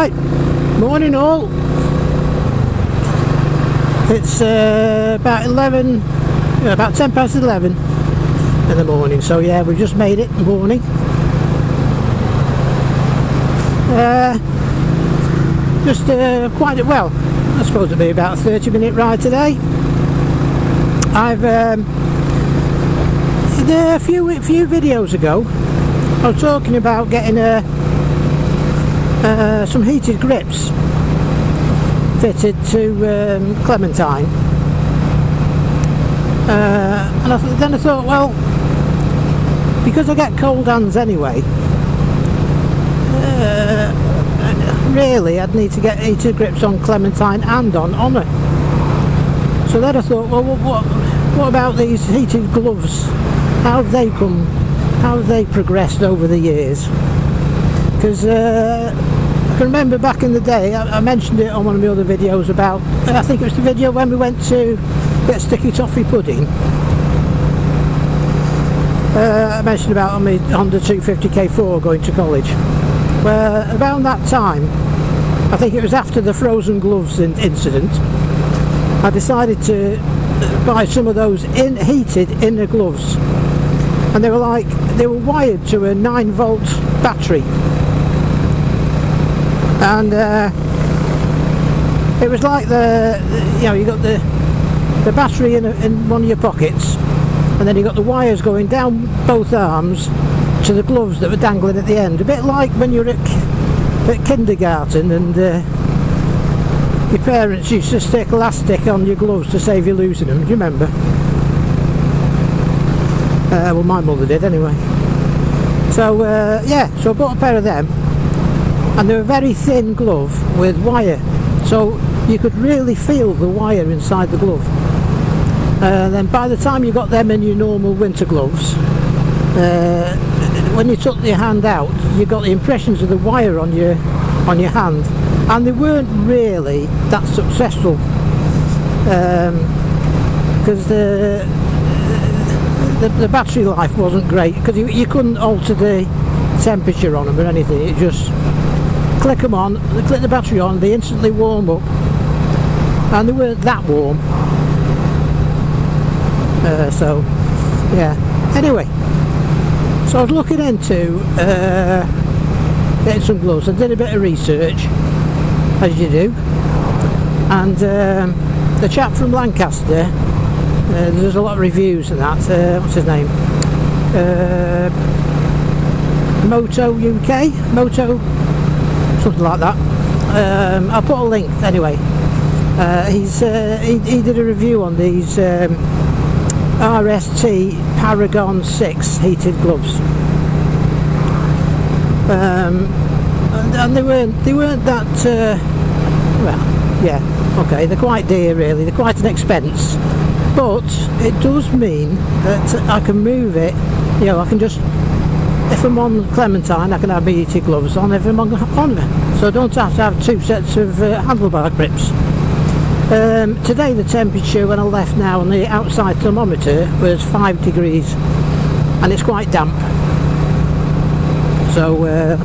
Right, morning all. It's about 11, about 10 past 11 in the morning, so yeah, we've just made it morning. Just quite well, I suppose it'll be about a 30-minute ride today. I've a few videos ago I was talking about getting some heated grips fitted to Clementine, and then I thought, well, because I get cold hands anyway, really I'd need to get heated grips on Clementine and on Honor. So then I thought, well, what about these heated gloves? How have they come? How have they progressed over the years? Because I can remember back in the day, I mentioned it on one of my other videos about, I think it was the video when we went to get sticky toffee pudding. I mentioned about on my Honda 250 K4 going to college. Where around that time, I think it was after the frozen gloves incident, I decided to buy some of those heated inner gloves, and they were wired to a 9-volt battery, and it was like you got the battery in one of your pockets, and then you got the wires going down both arms to the gloves that were dangling at the end, a bit like when you're at kindergarten and your parents used to stick elastic on your gloves to save you losing them. Do you remember? Well, my mother did anyway. So yeah, so I bought a pair of them, and they were a very thin glove with wire, so you could really feel the wire inside the glove. Then by the time you got them in your normal winter gloves, when you took your hand out, you got the impressions of the wire on your hand, and they weren't really that successful, because the battery life wasn't great, because you couldn't alter the temperature on them or anything. It just click them on, click the battery on, they instantly warm up, and they weren't that warm. So yeah, anyway, so I was looking into getting some gloves. I did a bit of research, as you do, and the chap from Lancaster, there's a lot of reviews and that, what's his name, Moto UK, Moto something like that. I'll put a link anyway. He did a review on these RST Paragon 6 heated gloves, and they weren't that well, yeah, okay, they're quite dear really, they're quite an expense, but it does mean that I can move it, I can just, if I'm on Clementine, I can have my heated gloves on if I'm on Honor, so I don't have to have two sets of handlebar grips. Today the temperature when I left now on the outside thermometer was 5 degrees, and it's quite damp, so I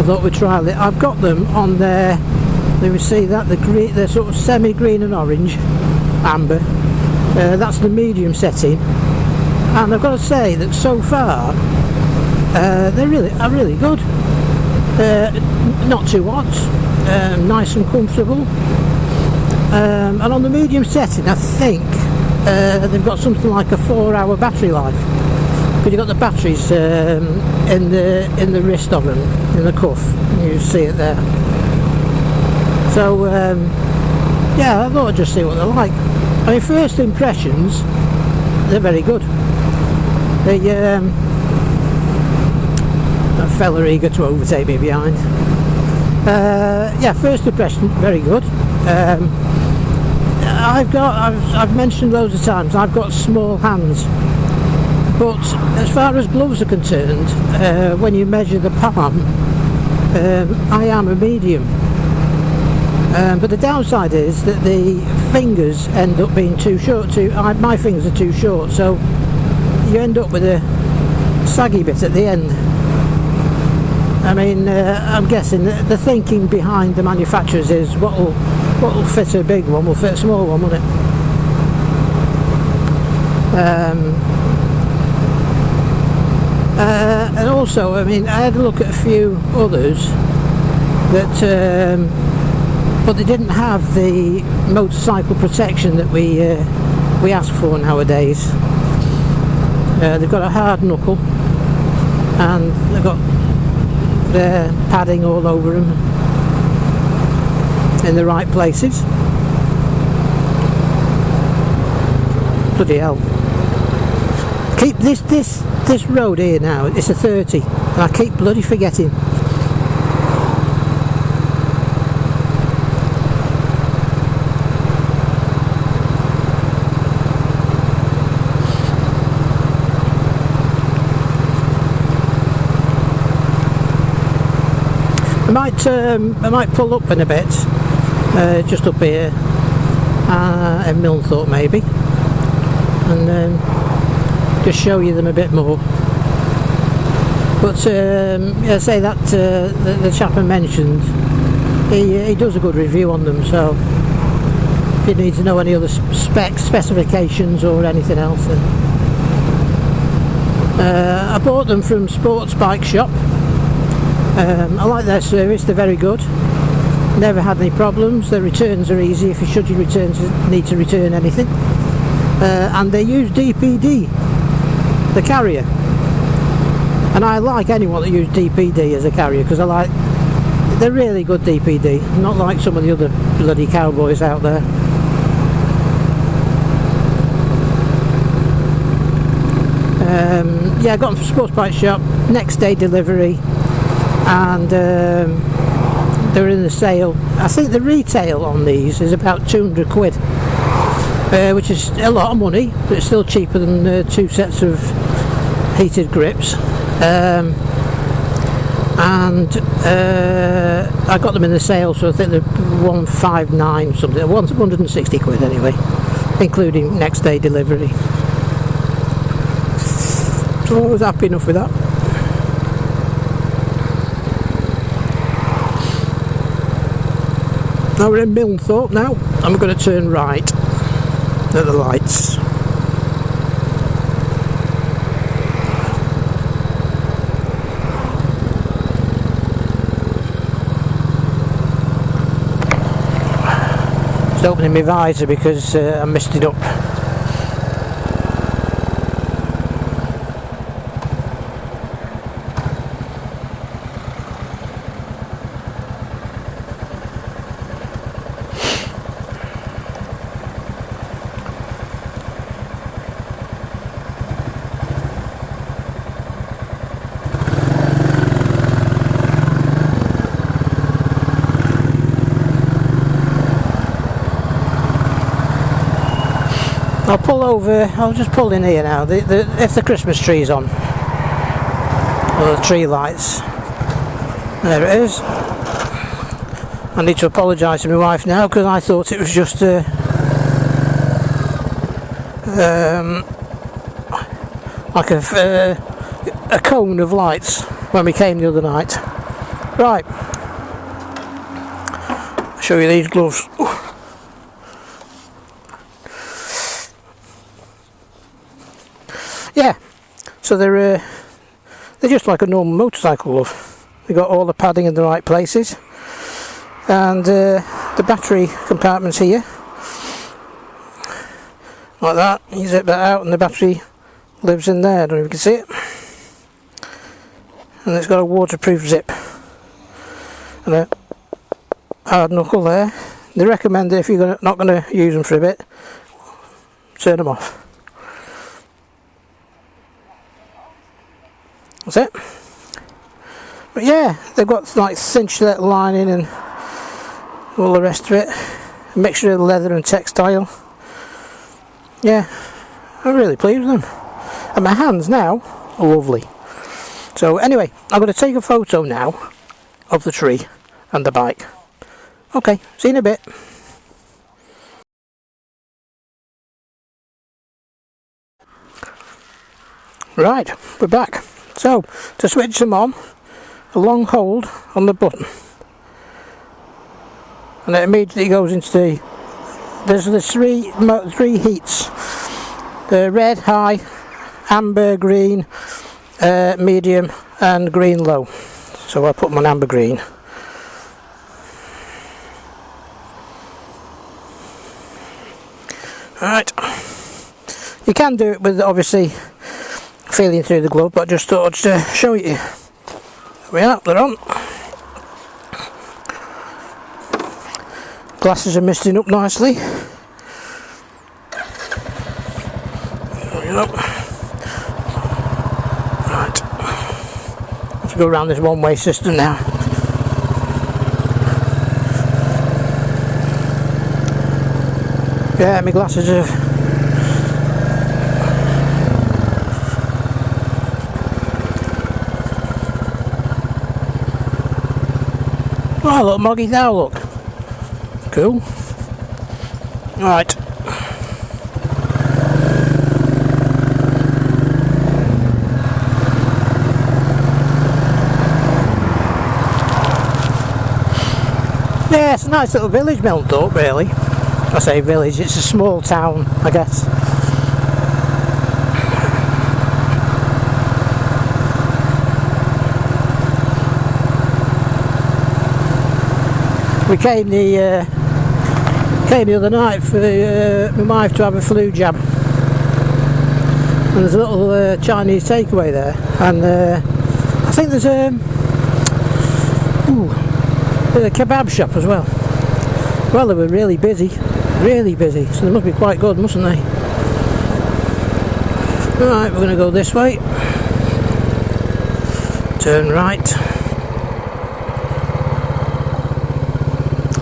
thought we'd try it. I've got them on there, let me see that, they're sort of semi-green and orange, amber, that's the medium setting, and I've got to say that so far they're really good, not too hot, nice and comfortable. And on the medium setting, I think they've got something like a 4-hour battery life, because you've got the batteries in the wrist of them, in the cuff. You see it there. So yeah, I thought I'd just see what they're like. I mean, first impressions, they're very good. A fella eager to overtake me behind. Yeah, first impression, very good. I've mentioned loads of times, I've got small hands, but as far as gloves are concerned, when you measure the palm, I am a medium, but the downside is that the fingers end up being too short. My fingers are too short, so you end up with a saggy bit at the end. I mean, I'm guessing that the thinking behind the manufacturers is what'll fit a big one will fit a small one, won't it? And also, I mean, I had a look at a few others that, but they didn't have the motorcycle protection that we ask for nowadays. They've got a hard knuckle, and they've got their padding all over them in the right places. Bloody hell! Keep this road here now. It's a 30, and I keep bloody forgetting. I might pull up in a bit, just up here in Milnthorpe maybe, and just show you them a bit more. But yeah, say that the chap I mentioned, he does a good review on them, so if you need to know any other specifications or anything else, then I bought them from Sports Bike Shop. I like their service, they're very good. Never had any problems. Their returns are easy if you should you need to return anything. And they use DPD, the carrier. And I like anyone that use DPD as a carrier, because they're really good DPD, not like some of the other bloody cowboys out there. Yeah, I got them from Sports Bike Shop, next day delivery. And they're in the sale. I think the retail on these is about 200 quid, which is a lot of money, but it's still cheaper than 2 sets of heated grips. And I got them in the sale, so I think they're 159 something, 160 quid anyway, including next day delivery. So I was happy enough with that. Now we're in Milnthorpe now, and we're going to turn right at the lights. Just opening my visor because I messed it up. I'll pull over, I'll just pull in here now, if the Christmas tree's on, or the tree lights, there it is. I need to apologise to my wife now, because I thought it was just like a cone of lights when we came the other night. Right, I'll show you these gloves. Yeah, so they're just like a normal motorcycle glove. They got all the padding in the right places, and the battery compartment's here, like that. You zip that out, and the battery lives in there. I don't know if you can see it. And it's got a waterproof zip and a hard knuckle there. They recommend that if you're not going to use them for a bit, turn them off. That's it. But yeah, they've got like cinched lining and all the rest of it. A mixture of leather and textile. Yeah, I'm really pleased with them. And my hands now are lovely. So anyway, I'm going to take a photo now of the tree and the bike. Okay, see you in a bit. Right, we're back. So, to switch them on, a long hold on the button, and it immediately goes into there's three heats: red high, amber green, medium, and green low. So I put them on amber green. Right, you can do it with obviously feeling through the glove, but I just thought I'd show it you. There we are, they're on. Glasses are misting up nicely. There we go. Right, let's go around this one-way system now. Yeah, my glasses have oh, look, Moggy now, look. Cool. Right. Yeah, it's a nice little village Melthorpe, really. I say village, it's a small town, I guess. We came the other night for my wife to have a flu jab, and there's a little Chinese takeaway there, and I think there's a kebab shop as well. Well, they were really busy, so they must be quite good, mustn't they? Right, we're going to go this way, turn right.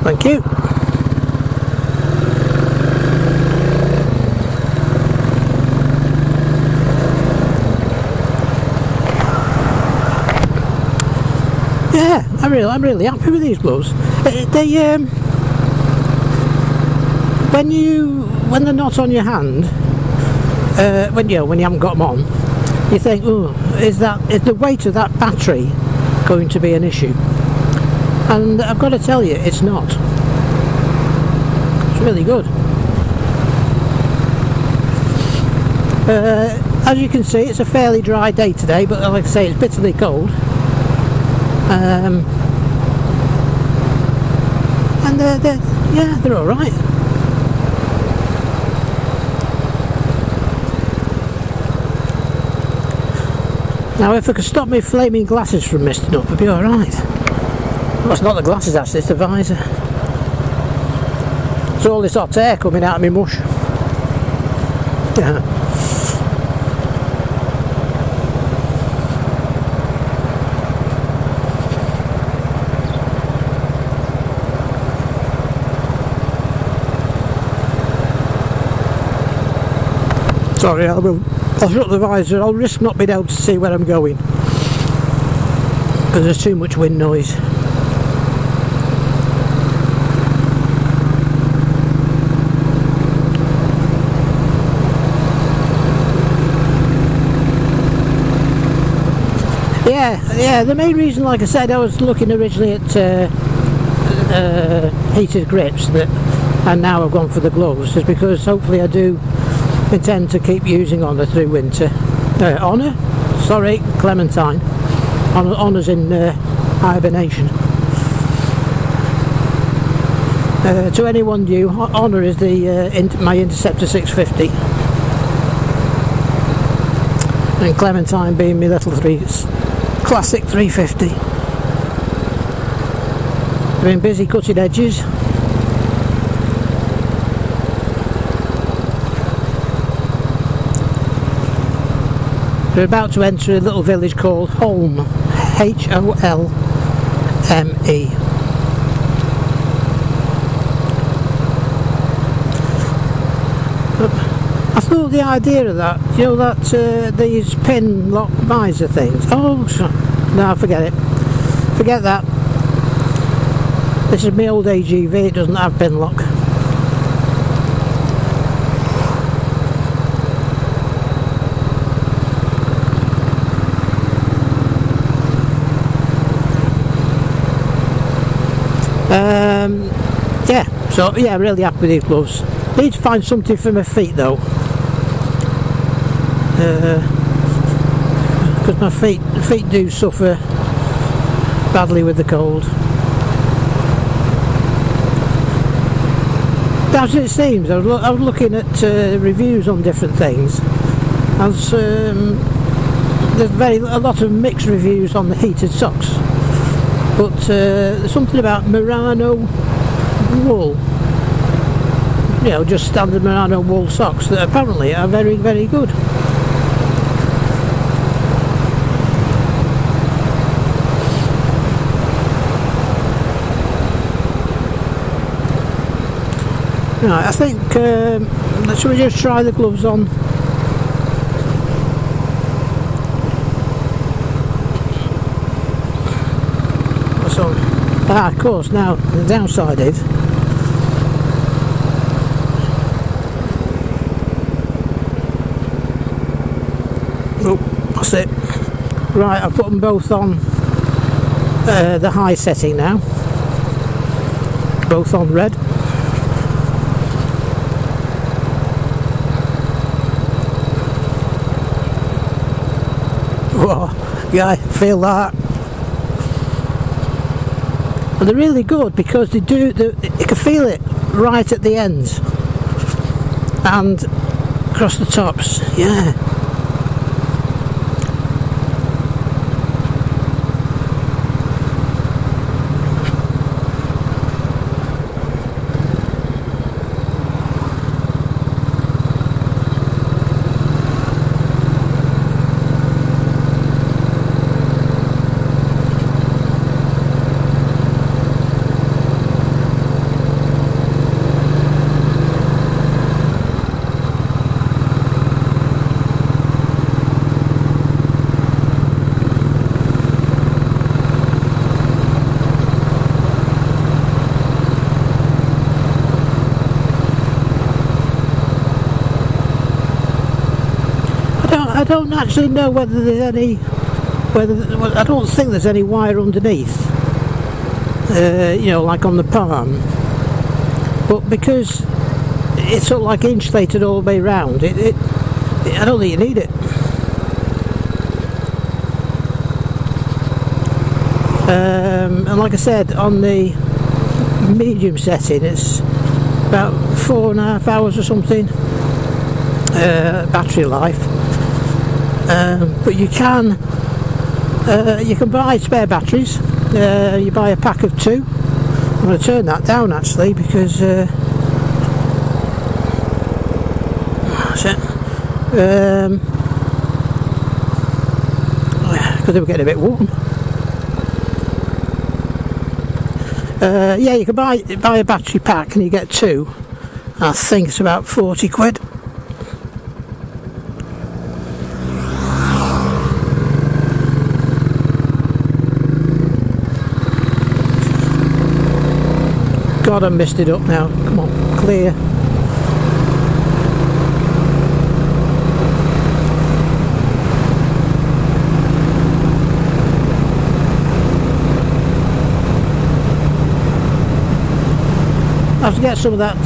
Thank you. Yeah, I'm really happy with these gloves. They when they're not on your hand, when you haven't got them on, you think, oh, is the weight of that battery going to be an issue? And I've got to tell you, it's not. It's really good. As you can see, it's a fairly dry day today, but like I say, it's bitterly cold. And they're all right. Now, if I could stop my flaming glasses from misting up, it'd be all right. Well, it's not the glasses actually, it's the visor. It's all this hot air coming out of my mush. Yeah. Sorry, I'll shut the visor. I'll risk not being able to see where I'm going because there's too much wind noise. Yeah, the main reason, like I said, I was looking originally at heated grips, and now I've gone for the gloves, is because hopefully I do intend to keep using Honor through winter. Honor? Sorry, Clementine. Honor's in hibernation. To anyone new, Honor is my Interceptor 650, and Clementine being my little classic 350. Been busy cutting edges. We're about to enter a little village called Holme, Holme. I thought the idea of that, these pin lock visor things. Oh, no, forget it. Forget that. This is my old AGV, it doesn't have pin lock. Yeah, so yeah, really happy with these gloves. Need to find something for my feet though, because my feet do suffer badly with the cold. As it seems, I was looking at reviews on different things, as there's a lot of mixed reviews on the heated socks, but there's something about merino wool, you know, just standard merino wool socks that apparently are very, very good. Right, I think, should we just try the gloves on? What's on? Ah, of course, now the downside is oh, that's it. Right, I've put them both on the high setting now, both on red. Whoa, yeah, I feel that. And they're really good because you can feel it right at the ends and across the tops, yeah. I don't actually know whether there's any, I don't think there's any wire underneath, you know, like on the palm, but because it's sort of like insulated all the way round, I don't think you need it. And like I said, on the medium setting it's about 4.5 hours or something battery life. But you can buy spare batteries. You buy a pack of 2. I'm going to turn that down actually because that's it. Because they were getting a bit warm. Yeah, you can buy a battery pack and you get 2. I think it's about 40 quid. God, I messed it up now. Come on, clear. I have to get some of that.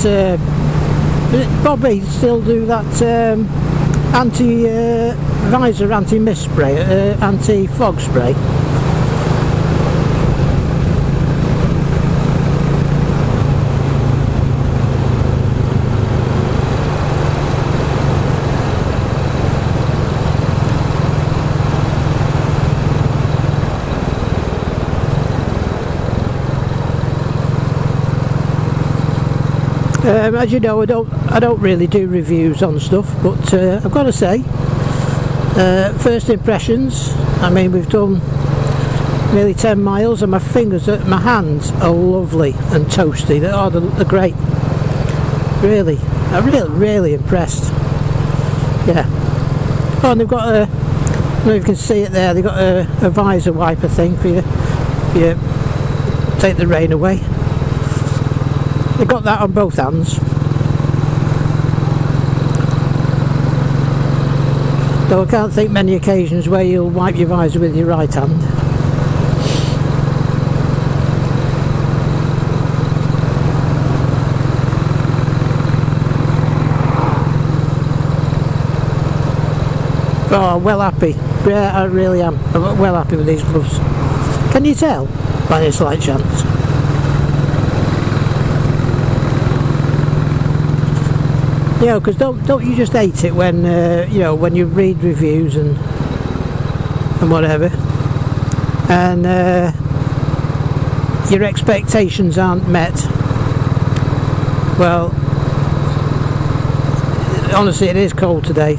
Bobby still do that anti-visor, anti-mist spray, anti-fog spray. As you know, I don't really do reviews on stuff, but I've got to say, first impressions. I mean, we've done nearly 10 miles, and my hands are lovely and toasty. They're great. Really, I'm really impressed. Yeah. Oh, and they've got I don't know if you can see it there. They've got a visor wiper thing for you take the rain away. They got that on both hands. Though I can't think many occasions where you'll wipe your visor with your right hand. Oh, I'm well happy. Yeah, I really am. I'm well happy with these gloves. Can you tell? By any slight chance? You know, because don't you just hate it when you know, when you read reviews and whatever, and your expectations aren't met. Well, honestly, it is cold today,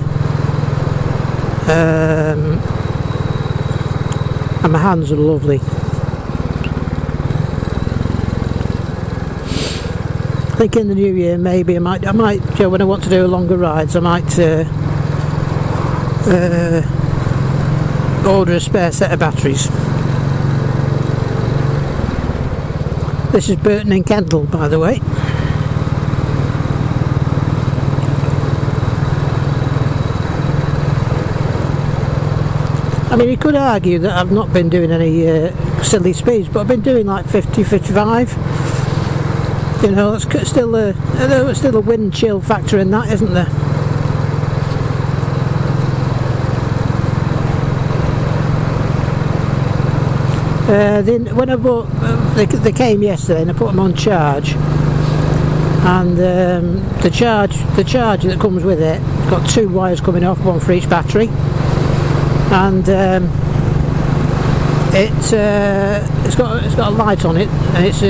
and my hands are lovely. I think in the new year maybe I might, you know, when I want to do longer rides, I might order a spare set of batteries. This is Burton and Kendall, by the way. I mean, you could argue that I've not been doing any silly speeds, but I've been doing like 50, 55. You know, it's still a wind chill factor in that, isn't there? When I bought, they came yesterday, and I put them on charge. And the charger that comes with it, it's got 2 wires coming off, one for each battery. And it's got a light on it, and it's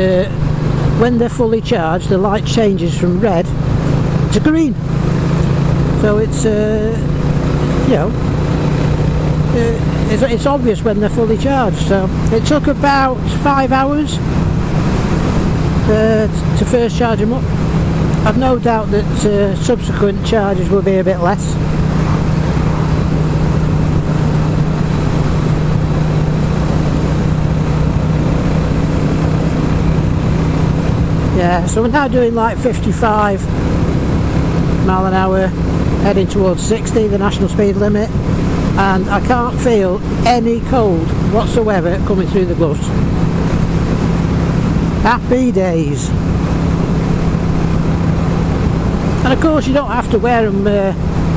when they're fully charged, the light changes from red to green. So it's you know, it's obvious when they're fully charged. So it took about 5 hours to first charge them up. I've no doubt that subsequent charges will be a bit less. Yeah, so we're now doing like 55 mile an hour, heading towards 60, the national speed limit, and I can't feel any cold whatsoever coming through the gloves. Happy days. And of course you don't have to wear them, you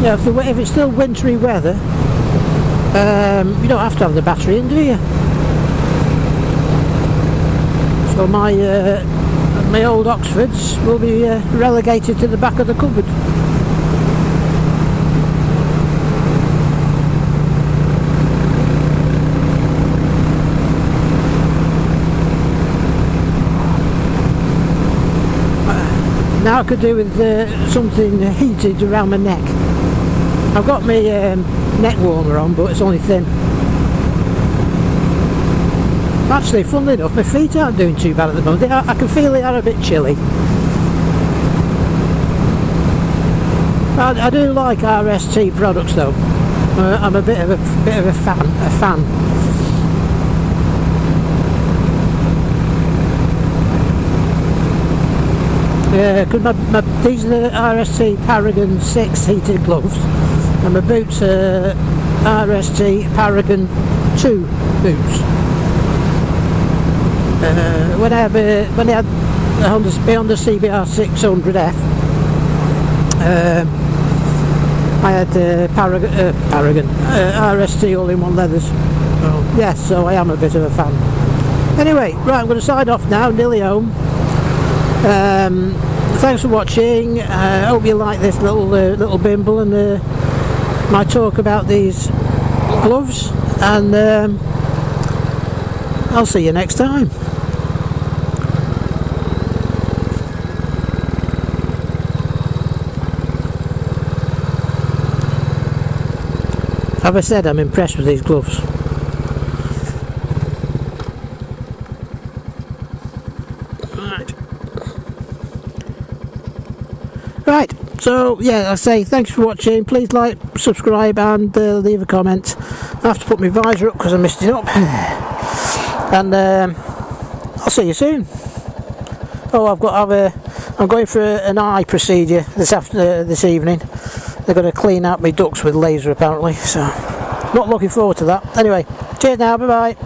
know, if it's still wintry weather, you don't have to have the battery in, do you? So my old Oxfords will be relegated to the back of the cupboard. Now I could do with something heated around my neck. I've got my neck warmer on, but it's only thin. Actually, funnily enough, my feet aren't doing too bad at the moment. I can feel they are a bit chilly. I do like RST products though. I'm a bit of a fan. Yeah, because these are the RST Paragon 6 heated gloves, and my boots are RST Paragon 2 boots. When I had the Honda CBR 600F, I had Paragon RST all-in-one leathers. Oh, yes, so I am a bit of a fan. Anyway, right, I'm going to sign off now, nearly home. Thanks for watching. I hope you like this little bimble and my talk about these gloves, and I'll see you next time. As I said, I'm impressed with these gloves. Right, so yeah, I say thanks for watching. Please like, subscribe, and leave a comment. I have to put my visor up because I missed it up. And I'll see you soon. Oh, I'm going for an eye procedure this evening. They're going to clean out my ducts with laser apparently, so not looking forward to that. Anyway, cheers now, bye bye.